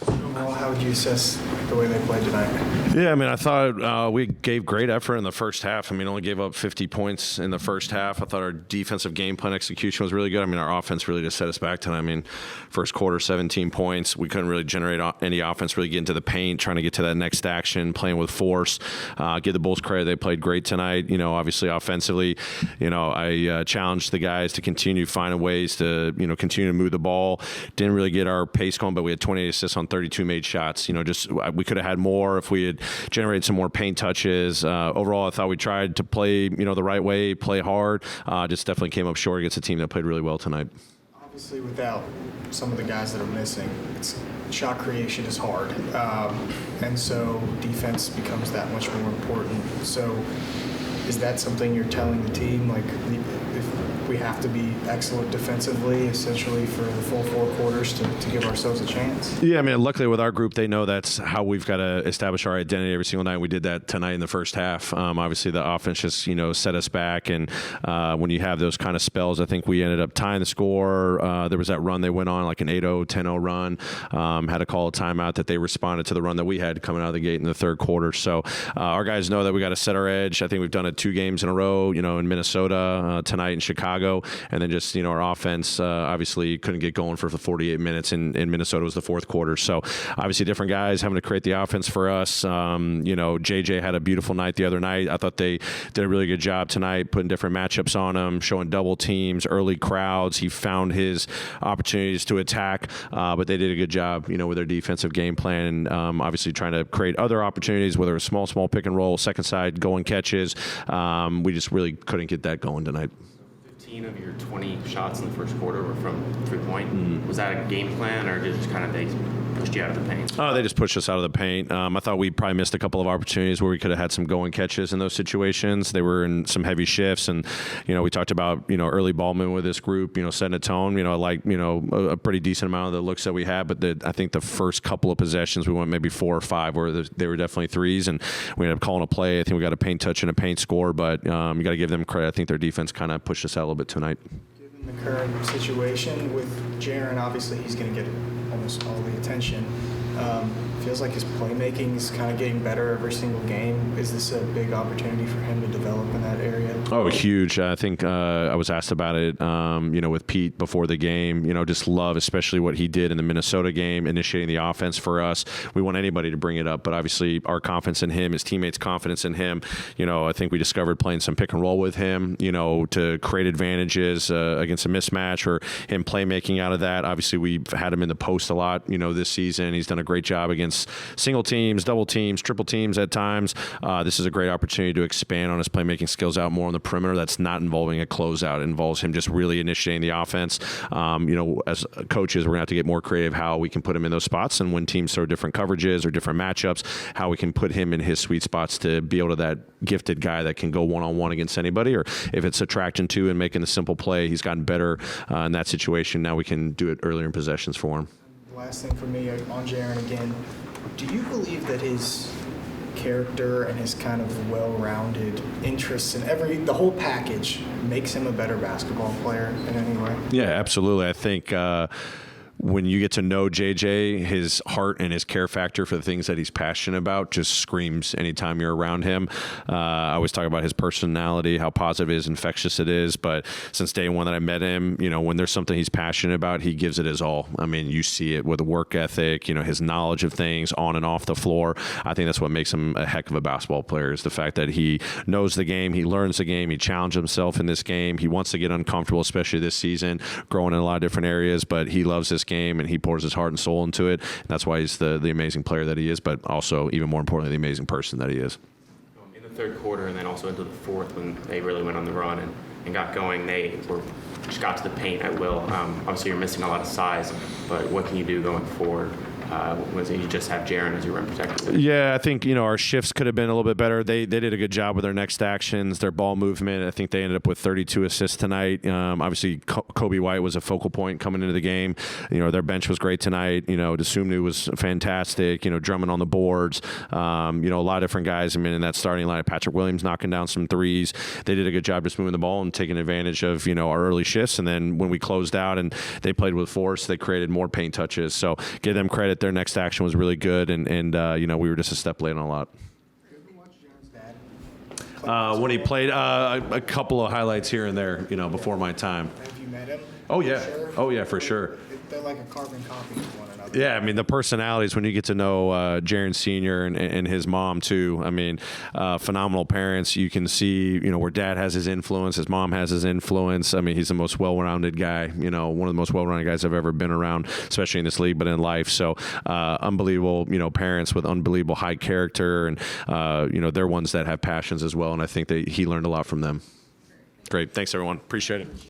Overall, how would you assess the way they played tonight? Yeah, I mean, I thought we gave great effort in the first half. I mean, only gave up 50 points in the first half. I thought our defensive game plan execution was really good. I mean, our offense really just set us back tonight. I mean, first quarter, 17 points. We couldn't really generate any offense, really get into the paint, trying to get to that next action, playing with force. Give the Bulls credit. They played great tonight. Obviously offensively, I challenged the guys to continue finding ways to, continue to move the ball. Didn't really get our pace going, but we had 28 assists on 32 made shots. We could have had more if we had generated some more paint touches. Overall, I thought we tried to play, the right way, play hard. Just definitely came up short against a team that played really well tonight. Obviously, without some of the guys that are missing, shot creation is hard. And so defense becomes that much more important. So is that something you're telling the team, like if we have to be excellent defensively, essentially for the full 4 quarters to give ourselves a chance? Yeah, I mean, luckily with our group, they know that's how we've got to establish our identity every single night. We did that tonight in the first half. Obviously, the offense just, set us back. And when you have those kind of spells, I think we ended up tying the score. There was that run they went on, like an 8-0, 10-0 run. Had to call a timeout that they responded to the run that we had coming out of the gate in the third quarter. So our guys know that we got to set our edge. I think we've done it 2 games in a row, in Minnesota, tonight in Chicago. And then just, our offense obviously couldn't get going for the 48 minutes in Minnesota was the fourth quarter. So obviously different guys having to create the offense for us. JJ had a beautiful night the other night. I thought they did a really good job tonight, putting different matchups on him, showing double teams, early crowds. He found his opportunities to attack, but they did a good job, with their defensive game plan. Obviously trying to create other opportunities, whether it was small pick and roll, second side, going catches. We just really couldn't get that going tonight. 15 of your 20 shots in the first quarter were from three-point. Mm-hmm. Was that a game plan, or did it just kind of they pushed you out of the paint? Oh, they just pushed us out of the paint. I thought we probably missed a couple of opportunities where we could have had some going catches in those situations. They were in some heavy shifts, and we talked about early ball movement with this group, setting a tone. I like a pretty decent amount of the looks that we had, but I think the first couple of possessions we went maybe 4 or 5 where they were definitely threes, and we ended up calling a play. I think we got a paint touch and a paint score, but you got to give them credit. I think their defense kind of pushed us out a little bit tonight. Given the current situation with Jaren, obviously he's going to get almost all the attention. Feels like his playmaking is kind of getting better every single game. Is this a big opportunity for him to develop in that area? Oh, huge. I think I was asked about it, with Pete before the game. Just love especially what he did in the Minnesota game, initiating the offense for us. We want anybody to bring it up, but obviously our confidence in him, his teammates' confidence in him. I think we discovered playing some pick and roll with him, to create advantages against a mismatch or him playmaking out of that. Obviously, we've had him in the post a lot, this season. He's done a great job against single teams, double teams, triple teams at times. This is a great opportunity to expand on his playmaking skills out more on the perimeter. That's not involving a closeout. It involves him just really initiating the offense. As coaches, we're going to have to get more creative how we can put him in those spots, and when teams throw different coverages or different matchups, how we can put him in his sweet spots to be able to that gifted guy that can go one-on-one against anybody, or if it's attracting to and making the simple play, he's gotten better in that situation. Now we can do it earlier in possessions for him. Last thing for me on Jaren again, do you believe that his character and his kind of well-rounded interests and the whole package makes him a better basketball player in any way? Yeah, absolutely. I think when you get to know JJ, his heart and his care factor for the things that he's passionate about just screams anytime you're around him. I always talk about his personality, how positive it is, infectious it is. But since day one that I met him, when there's something he's passionate about, he gives it his all. I mean, you see it with the work ethic, his knowledge of things on and off the floor. I think that's what makes him a heck of a basketball player, is the fact that he knows the game, he learns the game, he challenges himself in this game. He wants to get uncomfortable, especially this season, growing in a lot of different areas, but he loves this game and he pours his heart and soul into it. And that's why he's the amazing player that he is, but also even more importantly, the amazing person that he is. In the third quarter and then also into the fourth, when they really went on the run and got going, they just got to the paint at will. Obviously you're missing a lot of size, but what can you do going forward? Was it you just have Jaren as your rim protector? Yeah, I think our shifts could have been a little bit better. They did a good job with their next actions, their ball movement. I think they ended up with 32 assists tonight. Obviously, Kobe White was a focal point coming into the game. Their bench was great tonight. Desumnu was fantastic. Drummond on the boards. A lot of different guys. I mean, in that starting line, Patrick Williams knocking down some threes. They did a good job just moving the ball and taking advantage of our early shifts. And then when we closed out and they played with force, they created more paint touches. So give them credit. that their next action was really good, and you know, we were just a step late on a lot. When he played, a couple of highlights here and there, you know, before my time. Have you met him? Oh yeah, Sure. oh yeah, for sure. They're like a carbon copy of one another. Yeah, I mean, the personalities, when you get to know Jaren Sr. and his mom, too, I mean, phenomenal parents. You can see, you know, where dad has his influence, his mom has his influence. I mean, he's the most well-rounded guy, you know, one of the most well-rounded guys I've ever been around, especially in this league, but in life. So, unbelievable, you know, parents with unbelievable high character, and, you know, they're ones that have passions as well, and I think that he learned a lot from them. Great. Thanks, everyone. Appreciate it.